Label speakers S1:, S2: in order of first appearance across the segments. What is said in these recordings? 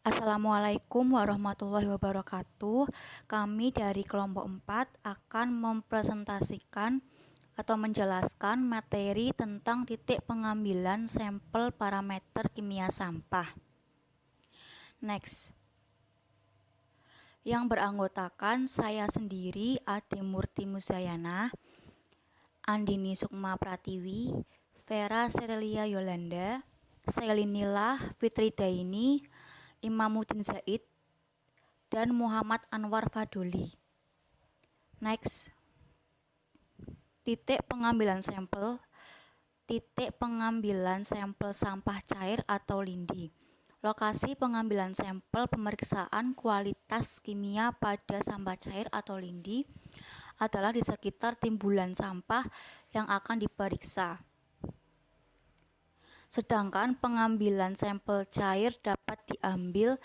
S1: Assalamualaikum warahmatullahi wabarakatuh. Kami dari kelompok 4 akan mempresentasikan atau menjelaskan materi tentang titik pengambilan sampel parameter kimia sampah. Next. Yang beranggotakan saya sendiri, Ade Murti Muzayana, Andini Sukma Pratiwi, Vera Serelia Yolanda, Sailinila Fitri Daini, Imamuddin Zaid, dan Muhammad Anwar Fadoli. Next. Titik pengambilan sampel. Titik pengambilan sampel sampah cair atau lindi. Lokasi pengambilan sampel pemeriksaan kualitas kimia pada sampah cair atau lindi adalah di sekitar timbulan sampah yang akan diperiksa. Sedangkan pengambilan sampel cair dapat diambil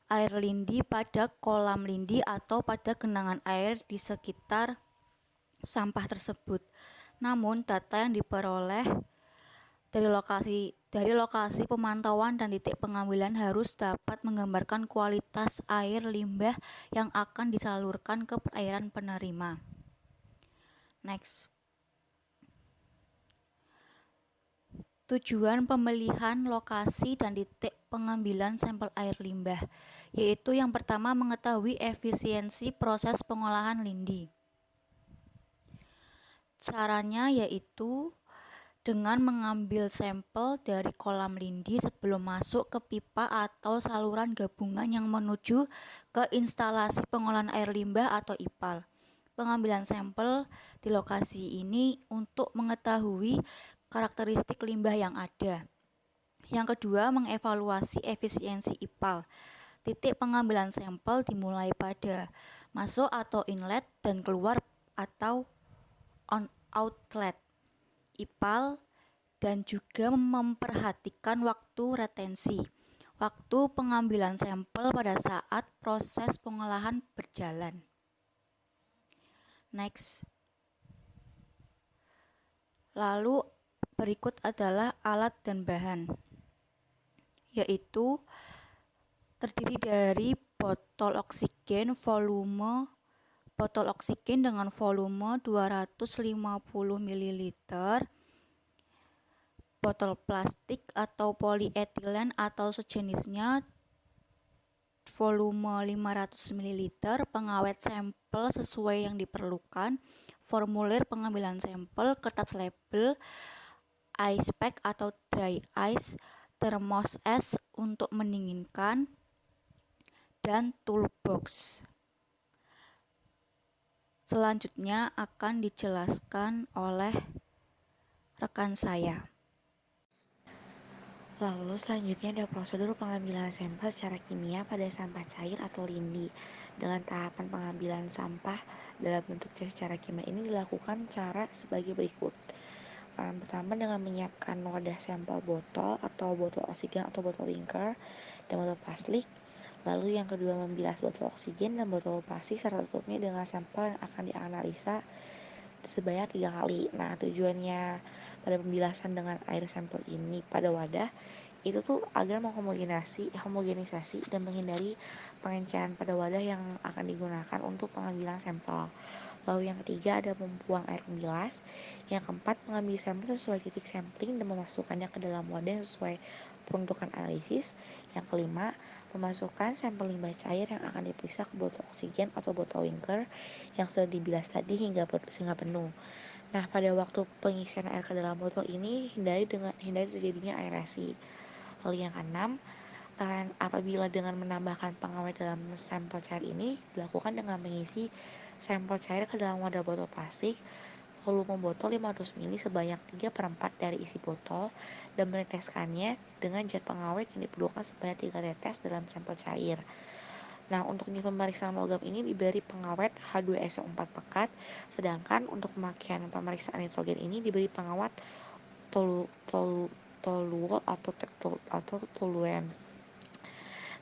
S1: air lindi pada kolam lindi atau pada genangan air di sekitar sampah tersebut. Namun data yang diperoleh dari lokasi pemantauan dan titik pengambilan harus dapat menggambarkan kualitas air limbah yang akan disalurkan ke perairan penerima. Next. Tujuan pemilihan lokasi dan titik pengambilan sampel air limbah, yaitu yang pertama mengetahui efisiensi proses pengolahan lindi. Caranya yaitu dengan mengambil sampel dari kolam lindi sebelum masuk ke pipa atau saluran gabungan yang menuju ke instalasi pengolahan air limbah atau IPAL. Pengambilan sampel di lokasi ini untuk mengetahui karakteristik limbah yang ada. Yang kedua, mengevaluasi efisiensi IPAL. Titik pengambilan sampel dimulai pada masuk atau inlet dan keluar atau outlet IPAL, dan juga memperhatikan waktu retensi, waktu pengambilan sampel pada saat proses pengolahan berjalan. Next. Lalu berikut adalah alat dan bahan, yaitu terdiri dari botol oksigen dengan volume 250 ml, botol plastik atau polietilen atau sejenisnya volume 500 ml, pengawet sampel sesuai yang diperlukan, formulir pengambilan sampel, kertas label, ice pack atau dry ice, termos es untuk mendinginkan, dan toolbox. Selanjutnya akan dijelaskan oleh rekan saya.
S2: Lalu selanjutnya ada prosedur pengambilan sampel secara kimia pada sampah cair atau lindi. Dengan tahapan pengambilan sampah dalam bentuk cat secara kimia ini dilakukan cara sebagai berikut. Pertama dengan menyiapkan wadah sampel botol atau botol oksigen atau botol linker dan botol plastik. Lalu yang kedua membilas botol oksigen dan botol plastik serta tutupnya dengan sampel yang akan dianalisa sebanyak 3 kali. Nah, tujuannya pada pembilasan dengan air sampel ini pada wadah itu tuh agar homogenisasi dan menghindari pengenceran pada wadah yang akan digunakan untuk pengambilan sampel. Lalu yang ketiga ada membuang air pembilas. Yang keempat mengambil sampel sesuai titik sampling dan memasukkannya ke dalam wadah sesuai peruntukan analisis. Yang kelima memasukkan sampel limbah cair yang akan diperiksa ke botol oksigen atau botol linker yang sudah dibilas tadi hingga penuh. Nah, pada waktu pengisian air ke dalam botol ini hindari terjadinya aerasi. Lalu yang keenam, apabila dengan menambahkan pengawet dalam sampel cair ini dilakukan dengan mengisi sampel cair ke dalam wadah botol plastik, volume botol 500 ml sebanyak 3/4 dari isi botol dan meneteskannya dengan zat pengawet yang diperlukan sebanyak 3 tetes dalam sampel cair. Nah, untuk pemeriksaan logam ini diberi pengawet H2SO4 pekat, sedangkan untuk pemakaian pemeriksaan nitrogen ini diberi pengawet toluol atau toluen.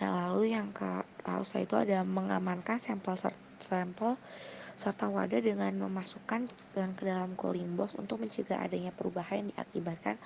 S2: Nah, lalu setelah itu ada mengamankan sampel serta wadah dengan memasukkan ke dalam cooling box untuk mencegah adanya perubahan yang diakibatkan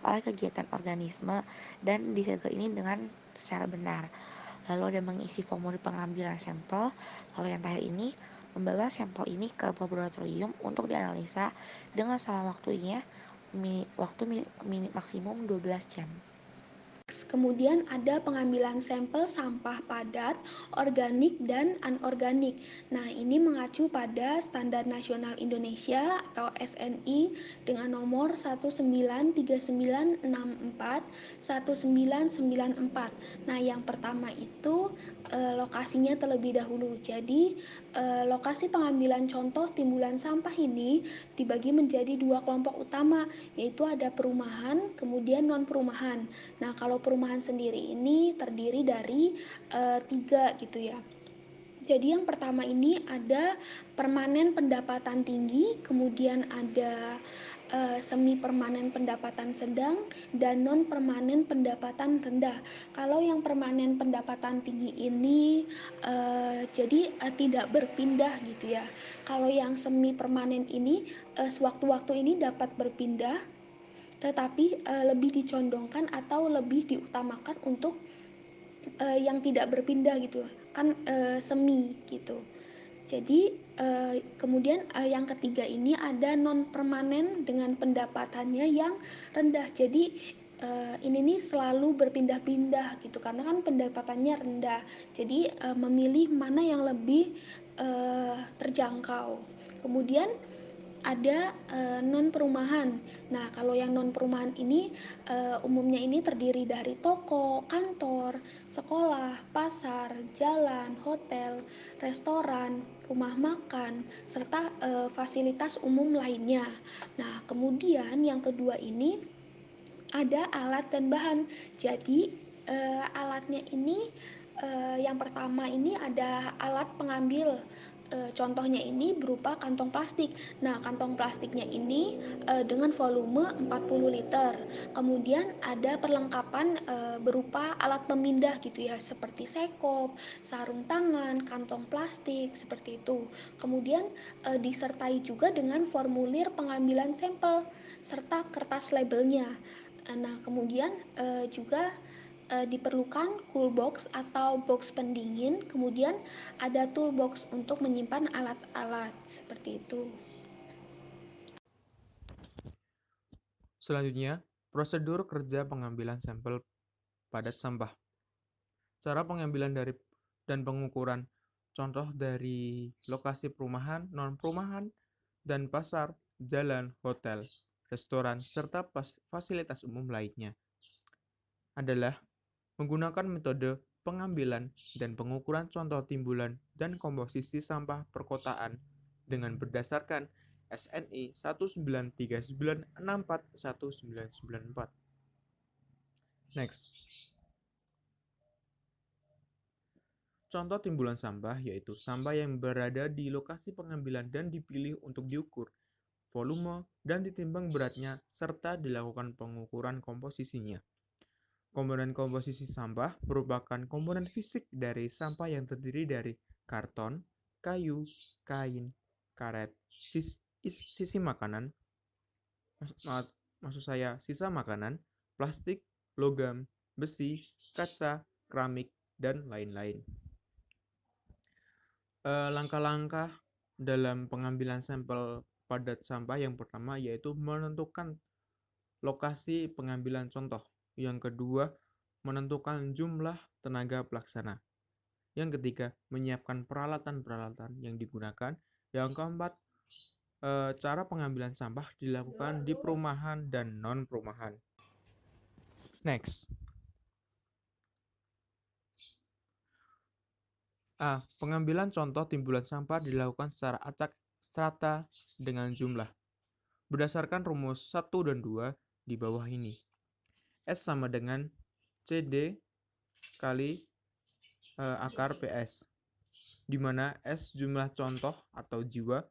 S2: oleh kegiatan organisme dan disegel ini dengan secara benar. lalu ada mengisi formulir pengambilan sampel. Lalu yang terakhir ini, membawa sampel ini ke laboratorium untuk dianalisa dengan salah waktunya maksimum 12 jam.
S3: Kemudian ada pengambilan sampel sampah padat, organik, dan anorganik. Nah, ini mengacu pada Standar Nasional Indonesia atau SNI dengan nomor 193964 1994. Nah, yang pertama itu lokasinya terlebih dahulu. Jadi, lokasi pengambilan contoh timbulan sampah ini dibagi menjadi dua kelompok utama, yaitu ada perumahan, kemudian non perumahan. Nah, kalau perumahan sendiri ini terdiri dari tiga gitu ya. Jadi yang pertama ini ada permanen pendapatan tinggi, kemudian ada semi permanen pendapatan sedang, dan non permanen pendapatan rendah. Kalau yang permanen pendapatan tinggi ini jadi tidak berpindah gitu ya. Kalau yang semi permanen ini sewaktu-waktu ini dapat berpindah, tetapi lebih dicondongkan atau lebih diutamakan untuk yang tidak berpindah gitu kan, semi gitu. Jadi kemudian yang ketiga ini ada non permanen dengan pendapatannya yang rendah. Jadi ini nih selalu berpindah-pindah gitu karena kan pendapatannya rendah. Jadi memilih mana yang lebih terjangkau. Kemudian ada non perumahan. Nah, kalau yang non perumahan ini umumnya ini terdiri dari toko, kantor, sekolah, pasar, jalan, hotel, restoran, rumah makan, serta fasilitas umum lainnya. Nah, kemudian yang kedua ini ada alat dan bahan. Jadi alatnya ini yang pertama ini ada alat pengambil. Contohnya ini berupa kantong plastik. Nah, kantong plastiknya ini dengan volume 40 liter. Kemudian ada perlengkapan berupa alat pemindah gitu ya, seperti sekop, sarung tangan, kantong plastik seperti itu. Kemudian disertai juga dengan formulir pengambilan sampel serta kertas labelnya. Nah, kemudian juga diperlukan cool box atau box pendingin, kemudian ada toolbox untuk menyimpan alat-alat seperti itu.
S4: Selanjutnya, prosedur kerja pengambilan sampel padat sampah. Cara pengambilan dan pengukuran contoh dari lokasi perumahan, non-perumahan, dan pasar, jalan, hotel, restoran, serta fasilitas umum lainnya adalah menggunakan metode pengambilan dan pengukuran contoh timbulan dan komposisi sampah perkotaan dengan berdasarkan SNI 193964-1994. Next. Contoh timbulan sampah yaitu sampah yang berada di lokasi pengambilan dan dipilih untuk diukur, volume, dan ditimbang beratnya, serta dilakukan pengukuran komposisinya. Komponen komposisi sampah merupakan komponen fisik dari sampah yang terdiri dari karton, kayu, kain, karet, sisa makanan, sisa makanan, plastik, logam, besi, kaca, keramik, dan lain-lain. Langkah-langkah dalam pengambilan sampel padat sampah yang pertama yaitu menentukan lokasi pengambilan contoh. Yang kedua, menentukan jumlah tenaga pelaksana. Yang ketiga, menyiapkan peralatan-peralatan yang digunakan. Yang keempat, cara pengambilan sampah dilakukan di perumahan dan non-perumahan. Next. A. Pengambilan contoh timbulan sampah dilakukan secara acak serata dengan jumlah. Berdasarkan rumus 1 dan 2 di bawah ini. S sama dengan CD kali akar PS, di mana S jumlah contoh atau jiwa,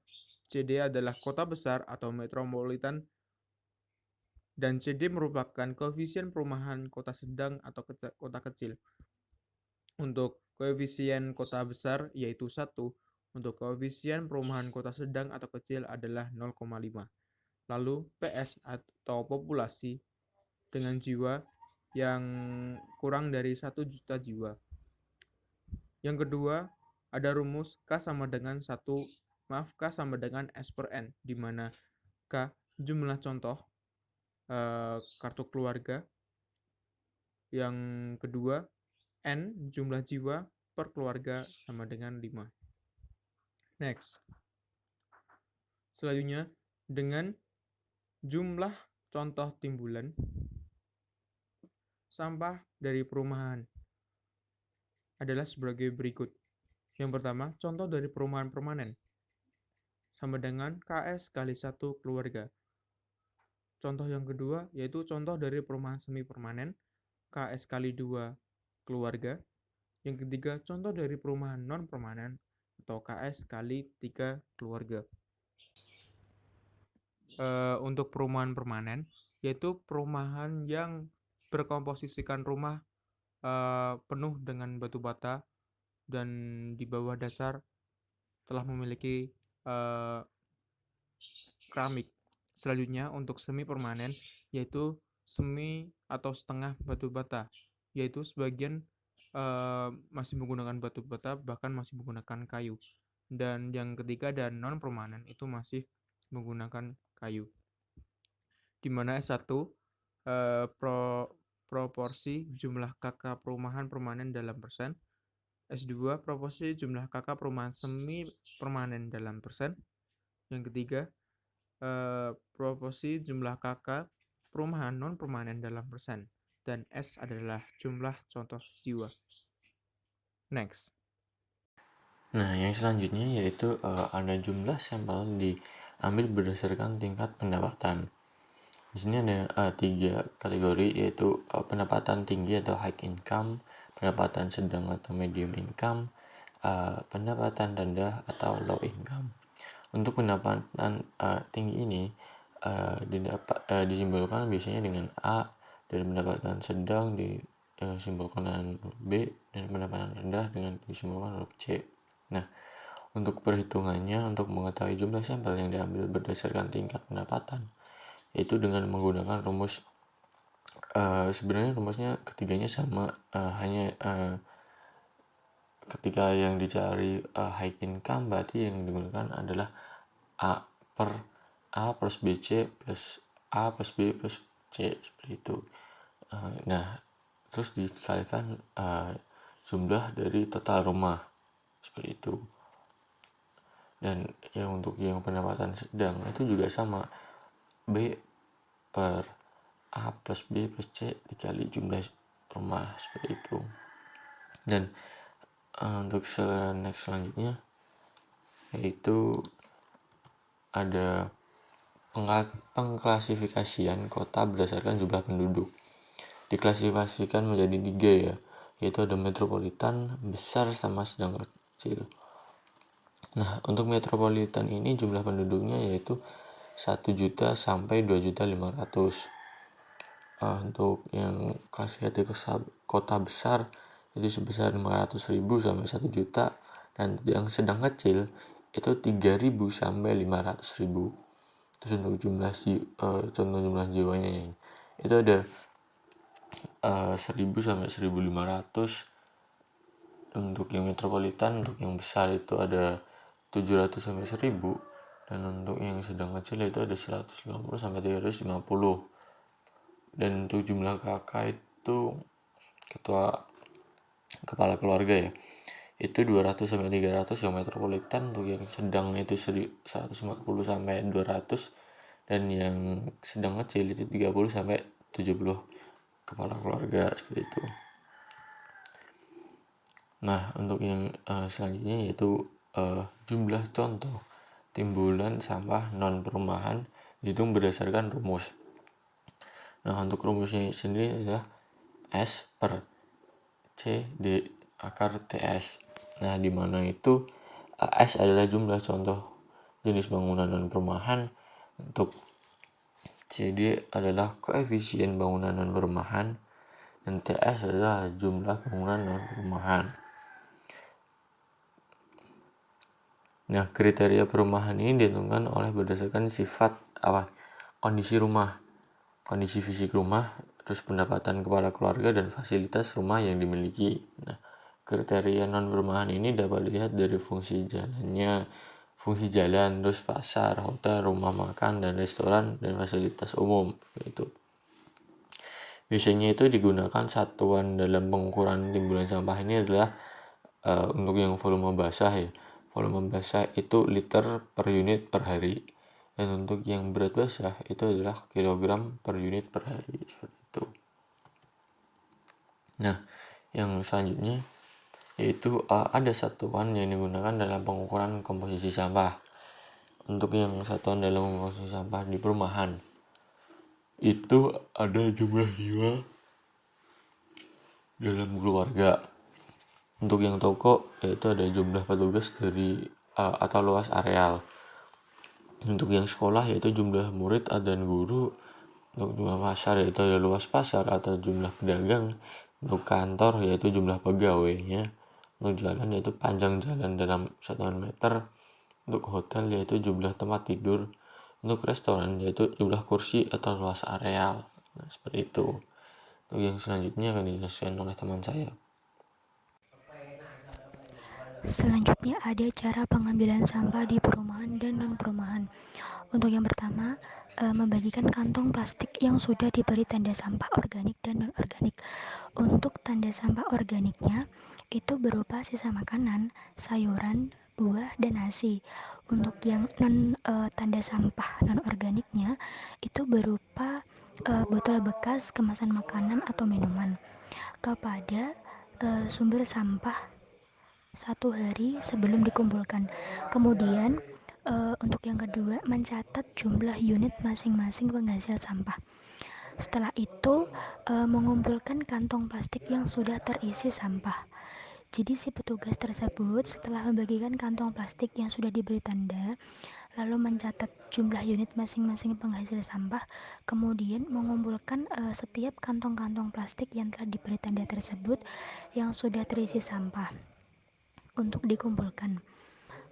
S4: CD adalah kota besar atau metropolitan, dan CD merupakan koefisien perumahan kota sedang atau kota kecil. Untuk koefisien kota besar yaitu 1, untuk koefisien perumahan kota sedang atau kecil adalah 0,5. Lalu PS atau populasi dengan jiwa yang kurang dari 1 juta jiwa. Yang kedua, ada rumus K sama dengan S per N, di mana K jumlah contoh kartu keluarga. Yang kedua, N jumlah jiwa per keluarga sama dengan 5. Next. Selanjutnya, dengan jumlah contoh timbulan sampah dari perumahan adalah sebagai berikut. Yang pertama, contoh dari perumahan permanen sama dengan KS kali 1 keluarga. Contoh yang kedua yaitu contoh dari perumahan semi permanen KS kali 2 keluarga. Yang ketiga, contoh dari perumahan non permanen atau KS kali 3 keluarga. Untuk perumahan permanen yaitu perumahan yang berkomposisikan rumah penuh dengan batu bata dan di bawah dasar telah memiliki keramik. Selanjutnya untuk semi permanen yaitu semi atau setengah batu bata, yaitu sebagian masih menggunakan batu bata bahkan masih menggunakan kayu. Dan yang ketiga dan non permanen itu masih menggunakan kayu. Di mana S1 proporsi jumlah KK perumahan permanen dalam persen. S2 proporsi jumlah KK perumahan semi permanen dalam persen. Yang ketiga proporsi jumlah KK perumahan non permanen dalam persen. Dan S adalah jumlah contoh jiwa. Next.
S5: Nah, yang selanjutnya yaitu ada jumlah sampel diambil berdasarkan tingkat pendapatan. Di sini ada 3 kategori, yaitu pendapatan tinggi atau high income, pendapatan sedang atau medium income, pendapatan rendah atau low income. Untuk pendapatan tinggi ini disimbolkan biasanya dengan A, dan pendapatan sedang disimbolkan dengan B, dan pendapatan rendah dengan disimbolkan huruf C. Nah, untuk perhitungannya, untuk mengetahui jumlah sampel yang diambil berdasarkan tingkat pendapatan, yaitu dengan menggunakan rumus. Sebenarnya rumusnya ketiganya sama, hanya ketika yang dicari high income berarti yang digunakan adalah A plus BC plus A plus B plus C, seperti itu. Nah, terus dikalikan jumlah dari total rumah, seperti itu. Dan yang untuk yang pendapatan sedang itu juga sama, B per A plus B plus C dikali jumlah rumah, seperti itu. Dan untuk next selanjutnya yaitu ada pengklasifikasian kota berdasarkan jumlah penduduk. Diklasifikasikan menjadi 3 ya, yaitu ada metropolitan, besar, sama sedang kecil. Nah, untuk metropolitan ini jumlah penduduknya yaitu 1 juta sampai 2.500.000. Untuk yang klasifikasi kota besar itu sebesar 500.000 sampai 1 juta, dan yang sedang kecil itu 3.000 sampai 500.000. Terus untuk contoh jumlah jiwanya itu ada 1.000 sampai 1.500. Untuk yang metropolitan, untuk yang besar itu ada 700 sampai 1.000, dan untuk yang sedang kecil itu ada 150 sampai 350. Dan untuk jumlah kakak itu kepala keluarga ya, itu 200 sampai 300 yang metropolitan. Untuk yang sedang itu 150 sampai 200, dan yang sedang kecil itu 30 sampai 70 kepala keluarga, seperti itu. Nah, untuk yang selanjutnya yaitu jumlah contoh timbulan sampah non perumahan dihitung berdasarkan rumus. Nah, untuk rumusnya sendiri adalah S per C D akar TS. Nah, di mana itu S adalah jumlah contoh jenis bangunan non perumahan, untuk CD adalah koefisien bangunan non perumahan, dan TS adalah jumlah bangunan non perumahan. Nah, kriteria perumahan ini ditentukan oleh berdasarkan sifat kondisi rumah, kondisi fisik rumah, terus pendapatan kepala keluarga, dan fasilitas rumah yang dimiliki. Nah, kriteria non-perumahan ini dapat dilihat dari fungsi jalan, terus pasar, hotel, rumah makan, dan restoran, dan fasilitas umum. Itu biasanya itu digunakan satuan dalam pengukuran timbulan sampah ini adalah untuk yang volume basah ya. Volume basah itu liter per unit per hari. Dan untuk yang berat basah itu adalah kilogram per unit per hari, seperti itu. Nah, yang selanjutnya yaitu ada satuan yang digunakan dalam pengukuran komposisi sampah. Untuk yang satuan dalam komposisi sampah di perumahan itu ada jumlah jiwa dalam keluarga. Untuk yang toko yaitu ada jumlah petugas dari atau luas areal. Untuk yang sekolah yaitu jumlah murid dan guru. Untuk jumlah pasar yaitu ada luas pasar atau jumlah pedagang. Untuk kantor yaitu jumlah pegawainya. Untuk jalan yaitu panjang jalan dalam 1 meter. Untuk hotel yaitu jumlah tempat tidur. Untuk restoran yaitu jumlah kursi atau luas areal. Nah, seperti itu. Untuk yang selanjutnya akan dijelaskan oleh teman saya.
S1: Selanjutnya ada cara pengambilan sampah di perumahan dan non-perumahan. Untuk yang pertama, membagikan kantong plastik yang sudah diberi tanda sampah organik dan non-organik. Untuk tanda sampah organiknya, itu berupa sisa makanan, sayuran, buah, dan nasi. Untuk yang tanda sampah non-organiknya, itu berupa botol bekas, kemasan makanan atau minuman. Kepada sumber sampah 1 hari sebelum dikumpulkan. Kemudian untuk yang kedua, mencatat jumlah unit masing-masing penghasil sampah. Setelah itu mengumpulkan kantong plastik yang sudah terisi sampah. Jadi si petugas tersebut setelah membagikan kantong plastik yang sudah diberi tanda, lalu mencatat jumlah unit masing-masing penghasil sampah, kemudian mengumpulkan setiap kantong-kantong plastik yang telah diberi tanda tersebut yang sudah terisi sampah untuk dikumpulkan.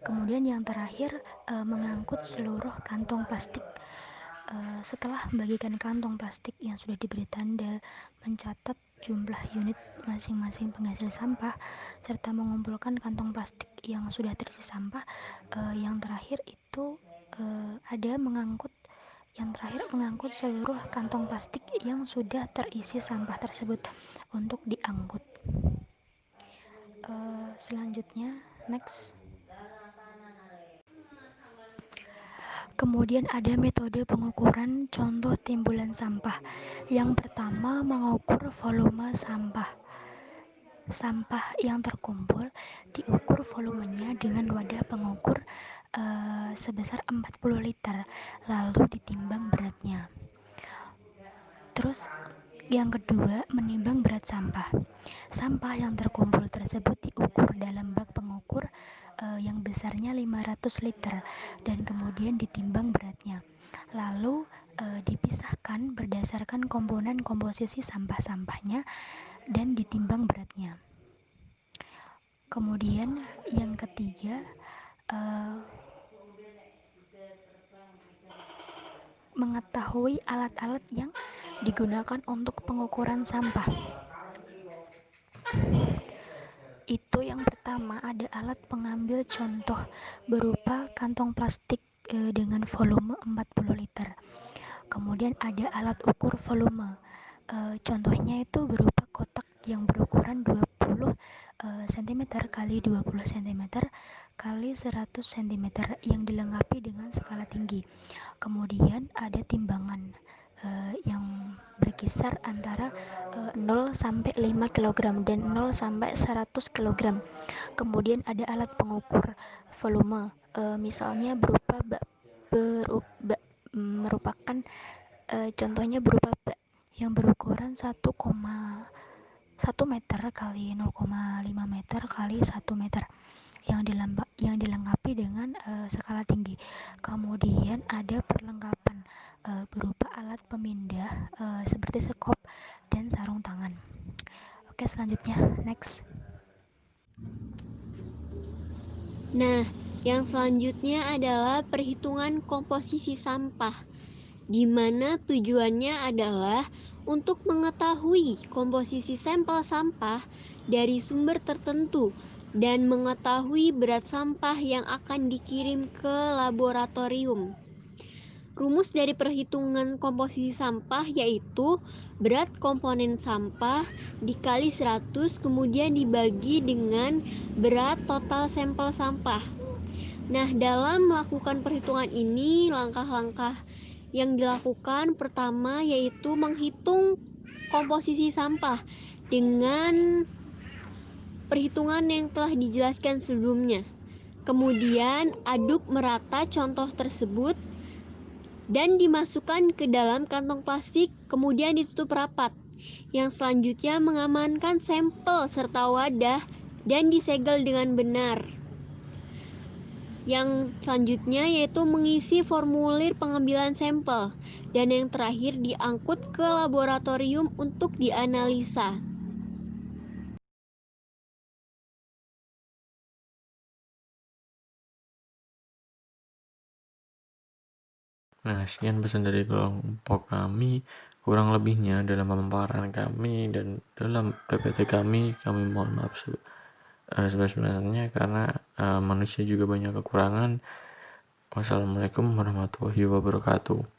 S1: Kemudian yang terakhir mengangkut seluruh kantong plastik. Setelah membagikan kantong plastik yang sudah diberi tanda, mencatat jumlah unit masing-masing penghasil sampah, serta mengumpulkan kantong plastik yang sudah terisi sampah, yang terakhir itu mengangkut seluruh kantong plastik yang sudah terisi sampah tersebut untuk diangkut. Selanjutnya, next. Kemudian ada metode pengukuran contoh timbulan sampah. Yang pertama, mengukur volume sampah. Sampah yang terkumpul diukur volumenya dengan wadah pengukur sebesar 40 liter, lalu ditimbang beratnya. Terus yang kedua, menimbang berat sampah. Sampah yang terkumpul tersebut diukur dalam bak pengukur yang besarnya 500 liter dan kemudian ditimbang beratnya. Lalu dipisahkan berdasarkan komponen komposisi sampah-sampahnya dan ditimbang beratnya. Kemudian yang ketiga, mengetahui alat-alat yang digunakan untuk pengukuran sampah. Itu yang pertama, ada alat pengambil contoh berupa kantong plastik dengan volume 40 liter. Kemudian ada alat ukur volume. Contohnya itu berupa kotak yang berukuran 20 cm kali 20 cm kali 100 cm yang dilengkapi dengan skala tinggi. Kemudian ada timbangan yang berkisar antara 0 sampai 5 kg dan 0 sampai 100 kg. Kemudian ada alat pengukur volume, misalnya merupakan contohnya berupa bak yang berukuran 1,1 meter kali 0,5 meter kali 1 meter yang dilengkapi dengan skala tinggi. Kemudian ada perlengkapan berupa alat pemindah seperti sekop dan sarung tangan. Oke, selanjutnya next.
S6: Nah, yang selanjutnya adalah perhitungan komposisi sampah, di mana tujuannya adalah untuk mengetahui komposisi sampel sampah dari sumber tertentu dan mengetahui berat sampah yang akan dikirim ke laboratorium. Rumus dari perhitungan komposisi sampah yaitu berat komponen sampah dikali 100 kemudian dibagi dengan berat total sampel sampah. Nah, dalam melakukan perhitungan ini, langkah-langkah yang dilakukan pertama yaitu menghitung komposisi sampah dengan perhitungan yang telah dijelaskan sebelumnya. Kemudian aduk merata contoh tersebut dan dimasukkan ke dalam kantong plastik, kemudian ditutup rapat. Yang selanjutnya mengamankan sampel serta wadah dan disegel dengan benar. Yang selanjutnya yaitu mengisi formulir pengambilan sampel, dan yang terakhir diangkut ke laboratorium untuk dianalisa.
S5: Nah, sekian pesan dari kelompok kami. Kurang lebihnya dalam pemaparan kami dan dalam PPT kami mohon maaf sebenarnya karena manusia juga banyak kekurangan. Wassalamualaikum warahmatullahi wabarakatuh.